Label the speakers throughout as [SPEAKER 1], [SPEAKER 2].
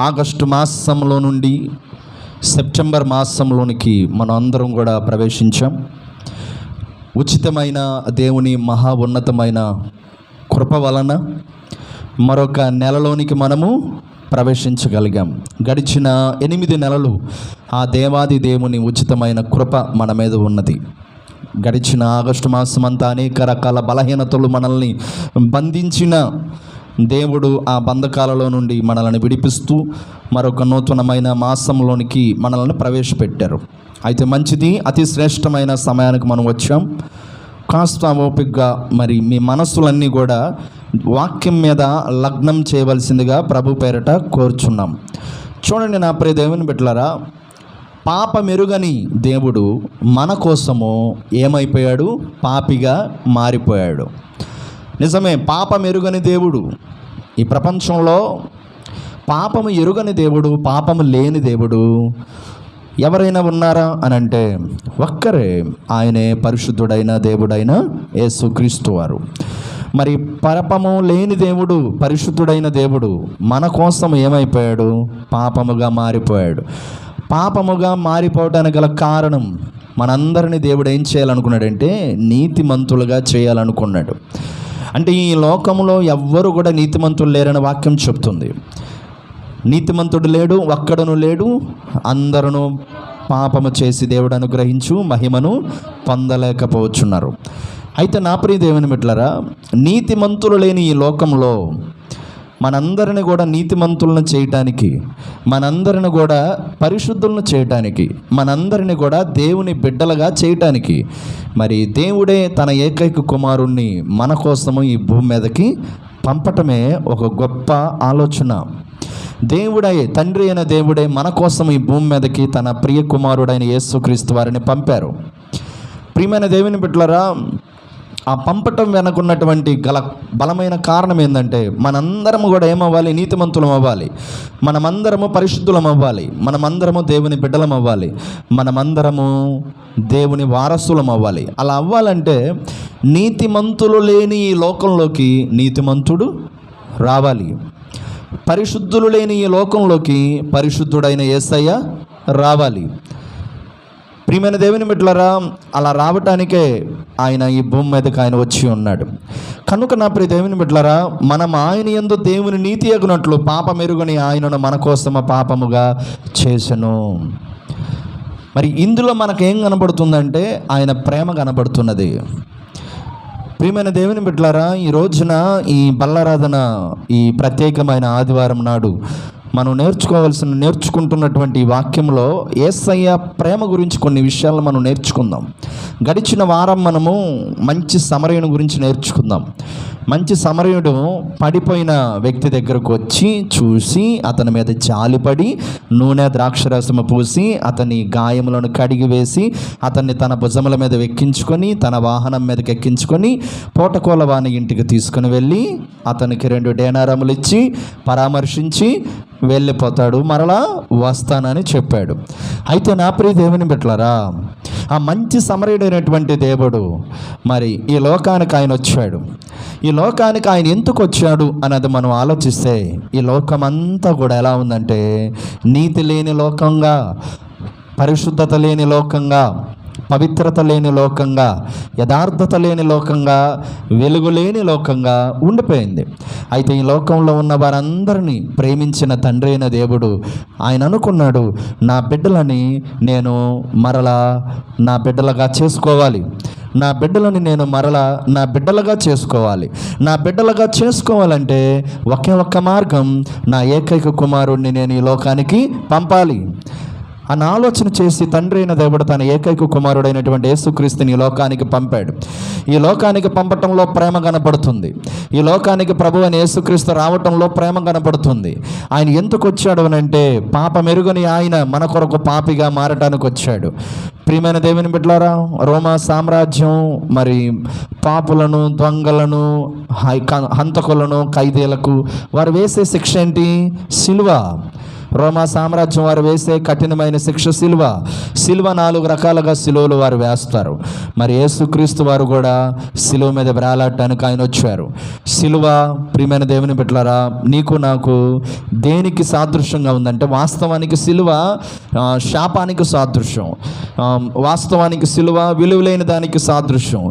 [SPEAKER 1] August మాసంలో నుండి September మాసంలోనికి మనం అందరం కూడా ప్రవేశించాం. ఉచితమైన దేవుని మహా ఉన్నతమైన కృప వలన మరొక నెలలోనికి మనము ప్రవేశించగలిగాం. గడిచిన 8 నెలలు ఆ దేవాది దేవుని ఉచితమైన కృప మన మీద ఉన్నది. గడిచిన ఆగస్టు మాసం అంతా అనేక రకాల బలహీనతలు మనల్ని బంధించిన దేవుడు ఆ బంధకాలలో నుండి మనల్ని విడిపిస్తూ మరొక నూతనమైన మాసంలోనికి మనల్ని ప్రవేశపెట్టారు. అయితే మంచిది, అతి శ్రేష్టమైన సమయానికి మనం వచ్చాం. కాస్త ఓపికగా మరి మీ మనస్సులన్నీ కూడా వాక్యం మీద లగ్నం చేయవలసిందిగా ప్రభు పేరట కోరుచున్నాం. చూడండి నా ప్రియ దేవుని బిడ్డలారా, పాపమెరుగని దేవుడు మన కోసము ఏమైపోయాడు? పాపిగా మారిపోయాడు. నిజమే, పాపమెరుగని దేవుడు. ఈ ప్రపంచంలో పాపము ఎరుగని దేవుడు, పాపము లేని దేవుడు ఎవరైనా ఉన్నారా అని అంటే ఒక్కరే, ఆయనే పరిశుద్ధుడైన దేవుడైన యేసుక్రీస్తు వారు. మరి పాపము లేని దేవుడు, పరిశుద్ధుడైన దేవుడు మన కోసం ఏమైపోయాడు? పాపముగా మారిపోయాడు. పాపముగా మారిపోవటానికి గల కారణం, మనందరినీ దేవుడు ఏం చేయాలనుకున్నాడంటే నీతిమంతులుగా చేయాలనుకున్నాడు. అంటే ఈ లోకంలో ఎవ్వరు కూడా నీతిమంతులు లేరని వాక్యం చెప్తుంది. నీతిమంతుడు లేడు, ఒక్కడును లేడు, అందరూ పాపము చేసి దేవుడు అనుగ్రహించు మహిమను పొందలేకపోతున్నారు. అయితే నా ప్రియ దేవుని బిడ్డలారా, నీతిమంతులు లేని ఈ లోకంలో మనందరిని కూడా నీతిమంతులను చేయటానికి, మనందరిని కూడా పరిశుద్ధులను చేయటానికి, మనందరిని కూడా దేవుని బిడ్డలుగా చేయటానికి మరి దేవుడే తన ఏకైక కుమారుణ్ణి మన కోసము ఈ భూమి మీదకి పంపటమే ఒక గొప్ప ఆలోచన. దేవుడే, తండ్రి అయిన దేవుడే మన కోసం ఈ భూమి మీదకి తన ప్రియ కుమారుడైన యేసుక్రీస్తు వారిని పంపారు. ప్రియమైన దేవుని బిడ్డలారా, ఆ పంపటం వెనకున్నటువంటి బలమైన కారణం ఏంటంటే మనందరము కూడా ఏమవ్వాలి? నీతిమంతులం అవ్వాలి. మనమందరము పరిశుద్ధులం అవ్వాలి. మనమందరము దేవుని బిడ్డలం అవ్వాలి. మనమందరము దేవుని వారసులం అవ్వాలి. అలా అవ్వాలంటే నీతిమంతులు లేని ఈ లోకంలోకి నీతిమంతుడు రావాలి. పరిశుద్ధులు లేని ఈ లోకంలోకి పరిశుద్ధుడైన యేసయ్య రావాలి. ప్రియమైన దేవుని బిడ్డలారా, అలా రావటానికే ఆయన ఈ భూమి మీదకి ఆయన వచ్చి ఉన్నాడు. కనుక నా ప్రియ దేవుని బిడ్డలారా, మనం ఆయన యందు దేవుని నీతి ఎగునట్లు పాపమెరుగని ఆయనను మన కోసము పాపముగా చేసెను. మరి ఇందులో మనకేం కనబడుతుందంటే ఆయన ప్రేమ కనబడుతున్నది. ప్రియమైన దేవుని బిడ్డలారా, ఈ రోజున ఈ బల్లారాధన, ఈ ప్రత్యేకమైన ఆదివారం నాడు మనం నేర్చుకుంటున్నటువంటి వాక్యంలో యేసయ్య ప్రేమ గురించి కొన్ని విషయాలు మనం నేర్చుకుందాం. గడిచిన వారం మనము మంచి సమరయుని గురించి నేర్చుకుందాం. మంచి సమరయుడు పడిపోయిన వ్యక్తి దగ్గరకు వచ్చి చూసి అతని మీద జాలిపడి నూనె ద్రాక్షరసము పూసి అతని గాయములను కడిగి వేసి అతన్ని తన భుజముల మీద ఎక్కించుకొని తన వాహనం మీదకి ఎక్కించుకొని పూటకోల వాని ఇంటికి తీసుకుని వెళ్ళి అతనికి 2 డేనారములు ఇచ్చి పరామర్శించి వెళ్ళిపోతాడు, మరలా వస్తానని చెప్పాడు. అయితే నా ప్రియ దేవుని బిడ్డలారా, ఆ మంచి సమరయుడైనటువంటి దేవుడు మరి ఈ లోకానికి ఆయన వచ్చాడు. ఈ లోకానికి ఆయన ఎందుకు వచ్చాడు అన్నది మనం ఆలోచిస్తే ఈ లోకమంతా కూడా ఎలా ఉందంటే నీతి లేని లోకంగా, పరిశుద్ధత లేని లోకంగా, పవిత్రత లేని లోకంగా, యథార్థత లేని లోకంగా, వెలుగు లేని లోకంగా ఉండిపోయింది. అయితే ఈ లోకంలో ఉన్న వారందరినీ ప్రేమించిన తండ్రి అయిన దేవుడు ఆయన అనుకున్నాడు, నా బిడ్డలని నేను మరలా నా బిడ్డలుగా చేసుకోవాలి. నా బిడ్డలని నేను మరలా నా బిడ్డలుగా చేసుకోవాలి. నా బిడ్డలుగా చేసుకోవాలంటే ఒకే ఒక్క మార్గం, నా ఏకైక కుమారుడిని నేను ఈ లోకానికి పంపాలి అన్న ఆలోచన చేసి తండ్రి అయిన దేవుడు తన ఏకైక కుమారుడైనటువంటి యేసుక్రీస్తుని ఈ లోకానికి పంపాడు. ఈ లోకానికి పంపటంలో ప్రేమ కనపడుతుంది. ఈ లోకానికి ప్రభు అని యేసుక్రీస్తు రావటంలో ప్రేమ కనపడుతుంది. ఆయన ఎందుకు వచ్చాడు అని అంటే పాపమెరుగని ఆయన మన కొరకు పాపిగా మారటానికి వచ్చాడు. ప్రియమైన దేవుని బిడ్డలారా, రోమా సామ్రాజ్యం మరి పాపులను, దొంగలను, హంతకులను, ఖైదీలకు వారు వేసే శిక్ష ఏంటి? సిలువ. రోమా సామ్రాజ్యం వారు వేసే కఠినమైన శిక్ష సిలువ. 4 రకాలుగా సిలువలు వారు వేస్తారు. మరి యేసుక్రీస్తు వారు కూడా సిలువ మీద వేలాడటానికి ఆయన వచ్చారు. సిలువ ప్రియమైన దేవుని బిడ్డలారా, నీకు నాకు దేనికి సాదృశ్యంగా ఉందంటే, వాస్తవానికి సిలువ శాపానికి సాదృశ్యం. వాస్తవానికి సిలువ విలువలేని దానికి సాదృశ్యం.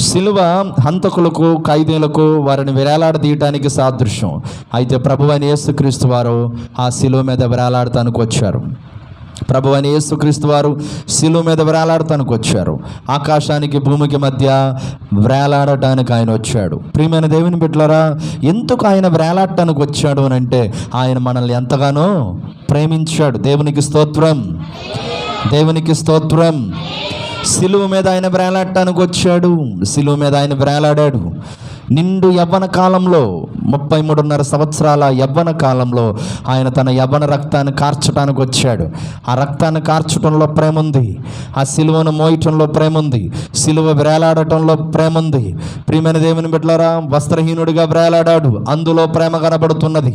[SPEAKER 1] సిలువ హంతకులకు, ఖైదీలకు వారిని వేలాడదీయటానికి సాదృశ్యం. అయితే ప్రభువైన యేసుక్రీస్తు వారు ఆ సిలువ మీద వేలాడటానికి వచ్చారు. ప్రభువైన యేసుక్రీస్తు వారు సిలువ మీద వేలాడటానికి వచ్చారు. ఆకాశానికి భూమికి మధ్య వేలాడటానికి ఆయన వచ్చాడు. ప్రియమైన దేవుని బిడ్డలారా, ఎందుకు ఆయన వేలాడటానికి వచ్చాడు అని అంటే, ఆయన మనల్ని ఎంతగానో ప్రేమించాడు. దేవునికి స్తోత్రం, దేవునికి స్తోత్రం. సిలువ మీద ఆయన వేలాడటానికి వచ్చాడు. సిలువ మీద ఆయన వేలాడాడు. నిండు యవ్వన కాలంలో 33.5 సంవత్సరాల యవ్వన కాలంలో ఆయన తన యవ్వన రక్తాన్ని కార్చడానికి వచ్చాడు. ఆ రక్తాన్ని కార్చడంలో ప్రేమ ఉంది. ఆ సిలువను మోయటంలో ప్రేమ ఉంది. సిలువ వేలాడటంలో ప్రేమ ఉంది. ప్రియమైన దేవుని బిడ్డలారా, వస్త్రహీనుడిగా వేలాడాడు, అందులో ప్రేమ కనబడుతున్నది.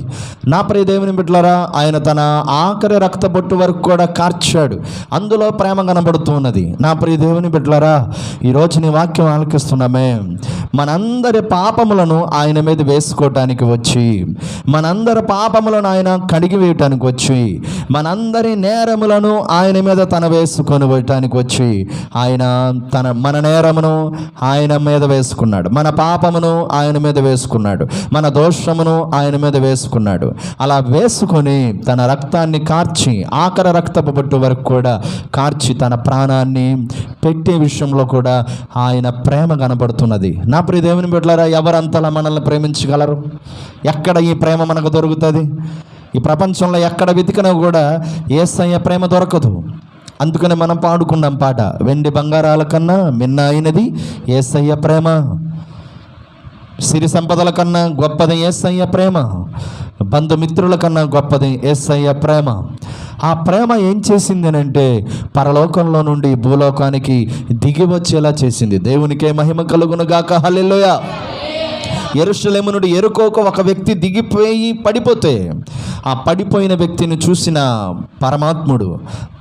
[SPEAKER 1] నా ప్రియ దేవుని బిడ్డలారా, ఆయన తన ఆఖరి రక్త బొట్టు వరకు కూడా కార్చాడు, అందులో ప్రేమ కనబడుతున్నది. నా ప్రియ దేవుని బిడ్డలారా, ఈరోజు నీ వాక్యం ఆలకిస్తున్నామే. మనందరి పాపములను ఆయన మీద వేసుకోవటానికి వచ్చి, మనందరి పాపములను ఆయన కడిగి వేయటానికి వచ్చి, మనందరి నేరములను ఆయన మీద తన వేసుకొని వేయటానికి వచ్చి, ఆయన మన నేరమును ఆయన మీద వేసుకున్నాడు, మన పాపమును ఆయన మీద వేసుకున్నాడు, మన దోషమును ఆయన మీద వేసుకున్నాడు. అలా వేసుకొని తన రక్తాన్ని కార్చి, ఆఖరి రక్తపు బొట్టు వరకు కూడా కార్చి తన ప్రాణాన్ని పెట్టే విషయంలో కూడా ఆయన ప్రేమ కనబడుతున్నది. నా ప్రియ దేవుని బిడ్డలారా, ఎవరంతలా మనల్ని ప్రేమించగలరు? ఎక్కడ ఈ ప్రేమ మనకు దొరుకుతుంది? ఈ ప్రపంచంలో ఎక్కడ వెతికినా కూడా యేసయ్య ప్రేమ దొరకదు. అందుకని మనం పాడుకున్నాం పాట, వెండి బంగారాల కన్నా మిన్న అయినది యేసయ్య ప్రేమ, సిరి సంపదల కన్నా గొప్పది యేసయ్య ప్రేమ, బంధుమిత్రుల కన్నా గొప్పది యేసయ్య ప్రేమ. ఆ ప్రేమ ఏం చేసింది అంటే, పరలోకంలో నుండి భూలోకానికి దిగి వచ్చేలా చేసింది. దేవునికే మహిమ కలుగును గాక. హల్లెలూయా. యెరూషలేము నుండి యెరికోకు ఒక వ్యక్తి దిగిపోయి పడిపోతే, ఆ పడిపోయిన వ్యక్తిని చూసిన పరమాత్ముడు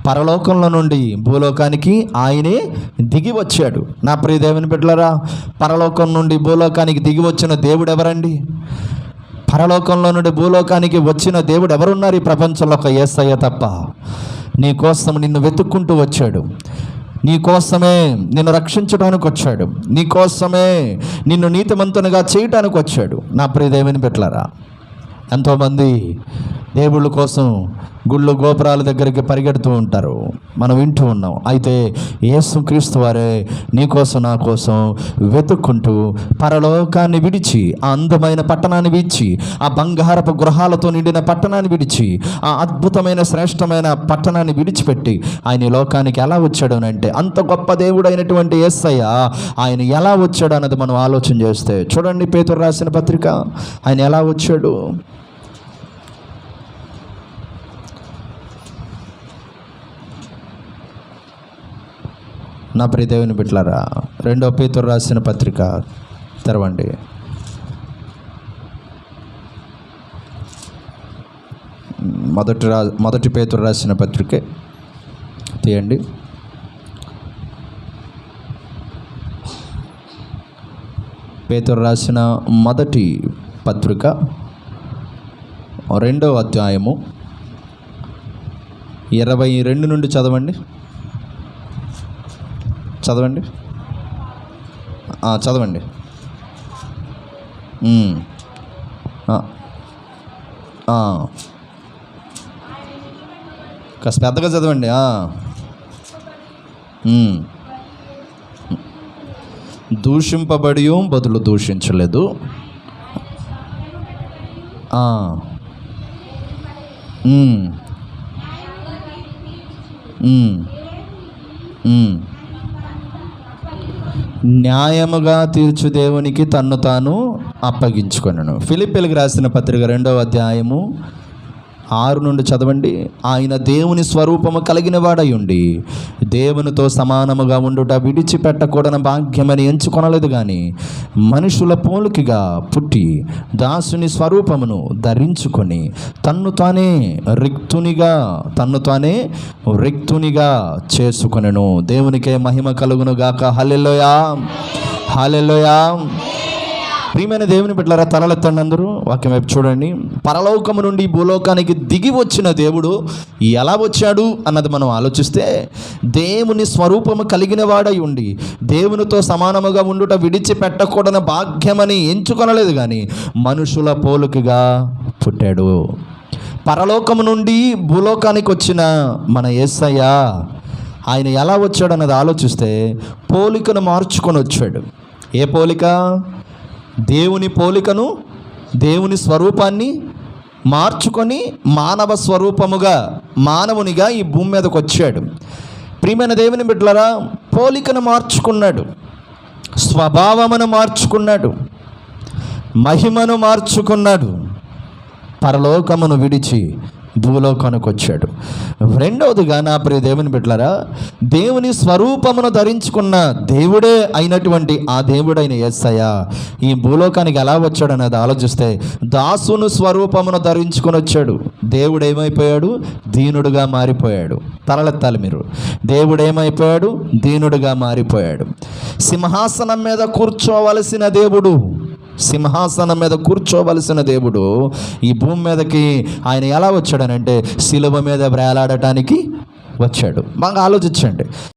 [SPEAKER 1] పరలోకంలో నుండి భూలోకానికి ఆయనే దిగి వచ్చాడు. నా ప్రియ దేవుని బిడ్డలారా, పరలోకం నుండి భూలోకానికి దిగి వచ్చిన దేవుడు ఎవరండి? పరలోకంలో నుండి భూలోకానికి వచ్చిన దేవుడు ఎవరున్నారు ఈ ప్రపంచంలో? ఒక యేసయ్య తప్ప. నీ కోసం నిన్ను వెతుక్కుంటూ వచ్చాడు, నీ కోసమే నిన్ను రక్షించడానికి వచ్చాడు, నీ కోసమే నిన్ను నీతిమంతునిగా చేయటానికి వచ్చాడు. నా ప్రియ దేవుని బిడ్డలారా, ఎంతోమంది దేవుళ్ళ కోసం గుళ్ళు గోపురాల దగ్గరికి పరిగెడుతూ ఉంటారు, మనం వింటూ ఉన్నాం. అయితే యేసుక్రీస్తు వారే నీ కోసం నా కోసం వెతుక్కుంటూ పరలోకాన్ని విడిచి, ఆ అందమైన పట్టణాన్ని విడిచి, ఆ బంగారపు గృహాలతో నిండిన పట్టణాన్ని విడిచి, ఆ అద్భుతమైన శ్రేష్టమైన పట్టణాన్ని విడిచిపెట్టి ఆయన ఈ లోకానికి ఎలా వచ్చాడు అంటే, అంత గొప్ప దేవుడు అయినటువంటి యేసయ్య ఆయన ఎలా వచ్చాడు అన్నది మనం ఆలోచన చేస్తే చూడండి, పేతురు రాసిన పత్రిక, ఆయన ఎలా వచ్చాడు. నా ప్రియ దేవుని బిడ్డలారా, 2వ పేతురు రాసిన పత్రిక తెరవండి. మొదటి పేతురు రాసిన పత్రిక తీయండి. పేతురు రాసిన మొదటి పత్రిక 2వ అధ్యాయము 22 నుండి చదవండి. చదవండి. కాస్త పెద్దగా చదవండి. దూషింపబడి బదులు దూషించలేదు, న్యాయముగా తీర్చు దేవునికి తన్ను తాను అప్పగించుకొనెను. ఫిలిప్పీలకు రాసిన పత్రిక 2వ అధ్యాయము 6 నుండి చదవండి. ఆయన దేవుని స్వరూపము కలిగిన వాడై ఉండి దేవునితో సమానముగా ఉండుట విడిచిపెట్టకూడని భాగ్యమని ఎంచుకొనలేదు, కానీ మనుషుల పోలికగా పుట్టి దాసుని స్వరూపమును ధరించుకొని తన్ను తానే రిక్తునిగా చేసుకొనెను. దేవునికే మహిమ కలుగును గాక. హల్లెలూయా, హల్లెలూయా. ప్రియమైన దేవుని బిడ్డలారా, తలలెత్తండి అందరూ, వాక్యం వైపు చూడండి. పరలోకము నుండి భూలోకానికి దిగి వచ్చిన దేవుడు ఎలా వచ్చాడు అన్నది మనం ఆలోచిస్తే, దేవుని స్వరూపము కలిగిన వాడై ఉండి దేవునితో సమానముగా ఉండుట విడిచిపెట్టకూడని భాగ్యమని ఎంచుకొనలేదు, కానీ మనుషుల పోలికగా పుట్టాడు. పరలోకము నుండి భూలోకానికి వచ్చిన మన యేసయ్య ఆయన ఎలా వచ్చాడు అన్నది ఆలోచిస్తే, పోలికను మార్చుకొని వచ్చాడు. ఏ పోలిక? దేవుని పోలికను, దేవుని స్వరూపాన్ని మార్చుకొని మానవ స్వరూపముగా, మానవునిగా ఈ భూమి మీదకి వచ్చాడు. ప్రియమైన దేవుని బిడ్డలారా, పోలికను మార్చుకున్నాడు, స్వభావమును మార్చుకున్నాడు, మహిమను మార్చుకున్నాడు, పరలోకమును విడిచి భూలోకానికి వచ్చాడు. రెండవదిగా నా ప్రియ దేవుని బిడ్డలారా, దేవుని స్వరూపమును ధరించుకున్న దేవుడే అయినటువంటి ఆ దేవుడైన యేసయ్య ఈ భూలోకానికి ఎలా వచ్చాడు అనేది ఆలోచిస్తే, దాసుని స్వరూపమును ధరించుకొని వచ్చాడు. దేవుడు ఏమైపోయాడు? దీనుడుగా మారిపోయాడు. తలలెత్తాలి మీరు. దేవుడు ఏమైపోయాడు? దీనుడుగా మారిపోయాడు. సింహాసనం మీద కూర్చోవలసిన దేవుడు, సింహాసనం మీద కూర్చోవలసిన దేవుడు ఈ భూమి మీదకి ఆయన ఎలా వచ్చాడనంటే, శిలువ మీద వేలాడటానికి వచ్చాడు. బాగా ఆలోచించండి.